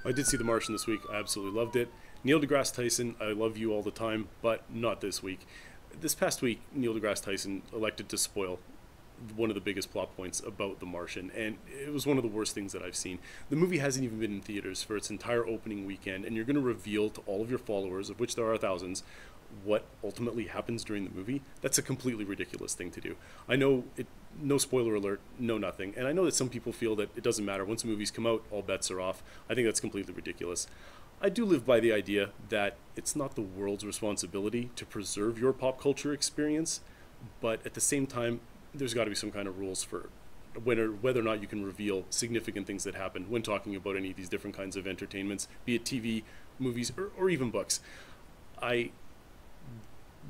I did see The Martian this week. I absolutely loved it. Neil deGrasse Tyson, I love you all the time, but not this week. This past week, Neil deGrasse Tyson elected to spoil one of the biggest plot points about The Martian, and it was one of the worst things that I've seen. The movie hasn't even been in theaters for its entire opening weekend, and you're going to reveal to all of your followers, of which there are thousands, what ultimately happens during the movie. That's a completely ridiculous thing to do. I know it, no spoiler alert, no nothing, and I know that some people feel that it doesn't matter. Once movies come out, all bets are off. I think that's completely ridiculous. I do live by the idea that it's not the world's responsibility to preserve your pop culture experience, but at the same time, there's got to be some kind of rules for whether or not you can reveal significant things that happen when talking about any of these different kinds of entertainments, be it TV, movies, or even books. I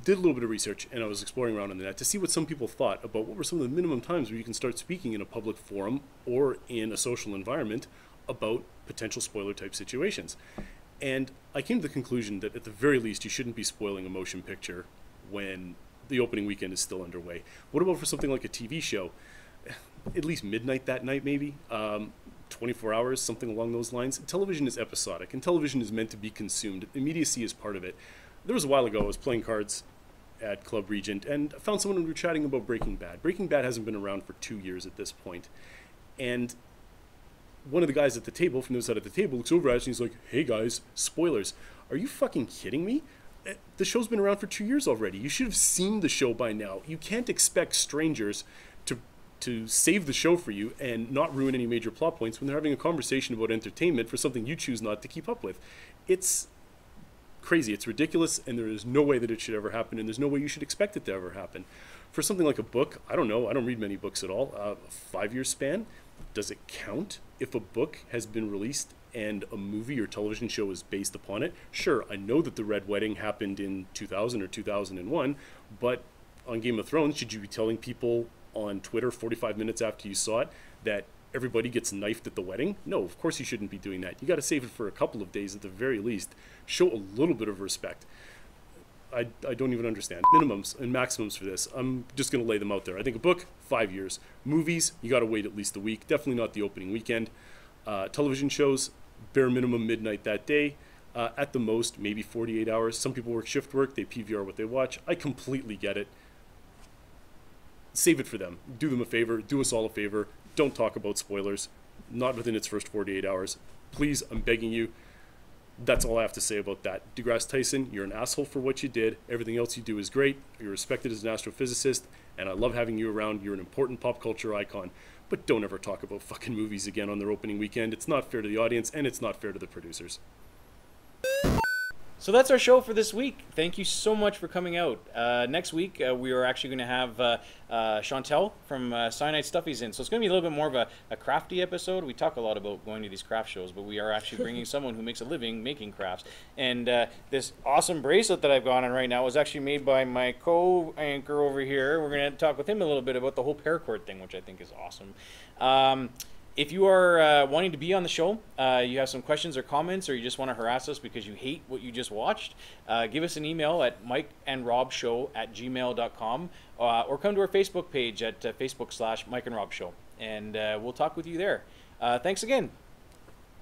did a little bit of research, and I was exploring around on the net to see what some people thought about what were some of the minimum times where you can start speaking in a public forum or in a social environment about potential spoiler type situations. And I came to the conclusion that at the very least, you shouldn't be spoiling a motion picture when the opening weekend is still underway. What about for something like a TV show? At least midnight that night, maybe? 24 hours, something along those lines. Television is episodic, and television is meant to be consumed. Immediacy is part of it. There was a while ago, I was playing cards at Club Regent, and I found someone who were chatting about Breaking Bad. Breaking Bad hasn't been around for 2 years at this point. And one of the guys at the table, from the other side of the table, looks over at us and he's like, "Hey guys, spoilers. Are you fucking kidding me? The show's been around for 2 years already. You should have seen the show by now. You can't expect strangers to save the show for you and not ruin any major plot points when they're having a conversation about entertainment for something you choose not to keep up with." It's crazy, it's ridiculous, and there is no way that it should ever happen, and there's no way you should expect it to ever happen. For something like a book, I don't know, I don't read many books at all. A 5-year span, does it count if a book has been released and a movie or television show is based upon it? Sure, I know that the Red Wedding happened in 2000 or 2001, but on Game of Thrones, should you be telling people on Twitter 45 minutes after you saw it that everybody gets knifed at the wedding? No, of course you shouldn't be doing that. You got to save it for a couple of days at the very least. Show a little bit of respect. I don't even understand minimums and maximums for this. I'm just going to lay them out there. I think a book, 5 years. Movies, you got to wait at least a week. Definitely not the opening weekend. Television shows, bare minimum midnight that day. At the most, maybe 48 hours. Some people work shift work. They PVR what they watch. I completely get it. Save it for them. Do them a favor. Do us all a favor. Don't talk about spoilers. Not within its first 48 hours. Please, I'm begging you. That's all I have to say about that. DeGrasse Tyson, you're an asshole for what you did. Everything else you do is great. You're respected as an astrophysicist, and I love having you around. You're an important pop culture icon. But don't ever talk about fucking movies again on their opening weekend. It's not fair to the audience, and it's not fair to the producers. So that's our show for this week. Thank you so much for coming out. Next week, we are actually going to have Chantel from Cyanide Stuffies in. So it's going to be a little bit more of a crafty episode. We talk a lot about going to these craft shows, but we are actually bringing someone who makes a living making crafts. And this awesome bracelet that I've got on right now was actually made by my co-anchor over here. We're going to talk with him a little bit about the whole paracord thing, which I think is awesome. If you are wanting to be on the show, you have some questions or comments, or you just want to harass us because you hate what you just watched, give us an email at mikeandrobshow@gmail.com, or come to our Facebook page at Facebook/MikeandRobShow, and we'll talk with you there. Thanks again.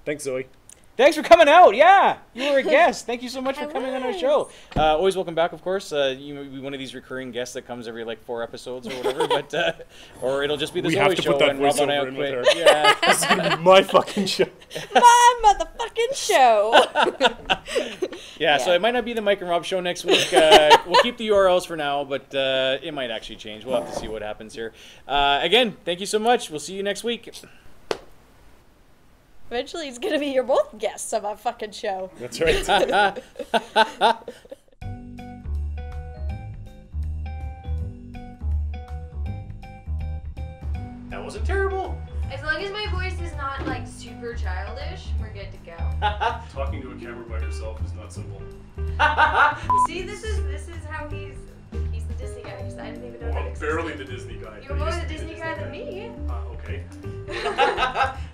Thanks, Zoe. Thanks for coming out. Yeah, you were a guest. Thank you so much for coming on our show. Always welcome back, of course. You may be one of these recurring guests that comes every 4 episodes or whatever, but or it'll just be the Zoe show and Rob and I will quit. Yeah, this is gonna be my fucking show. My motherfucking show. Yeah, so it might not be the Mike and Rob show next week. We'll keep the URLs for now, but it might actually change. We'll have to see what happens here. Again, thank you so much. We'll see you next week. Eventually, it's going to be your both guests of our fucking show. That's right. That wasn't terrible. As long as my voice is not super childish, we're good to go. Talking to a camera by yourself is not simple. See, this is how he's the Disney guy, because I didn't even know that I'm existed. barely the Disney guy. You're more the Disney guy than me. Okay.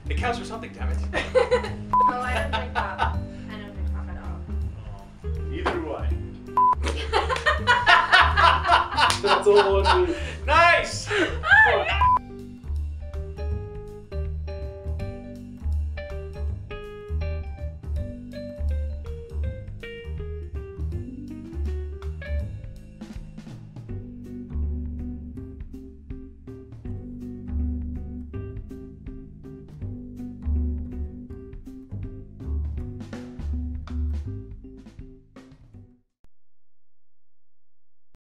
It counts for something, damn it. Oh, I don't drink pop. I don't drink pop at all. Neither do I. That's all on me.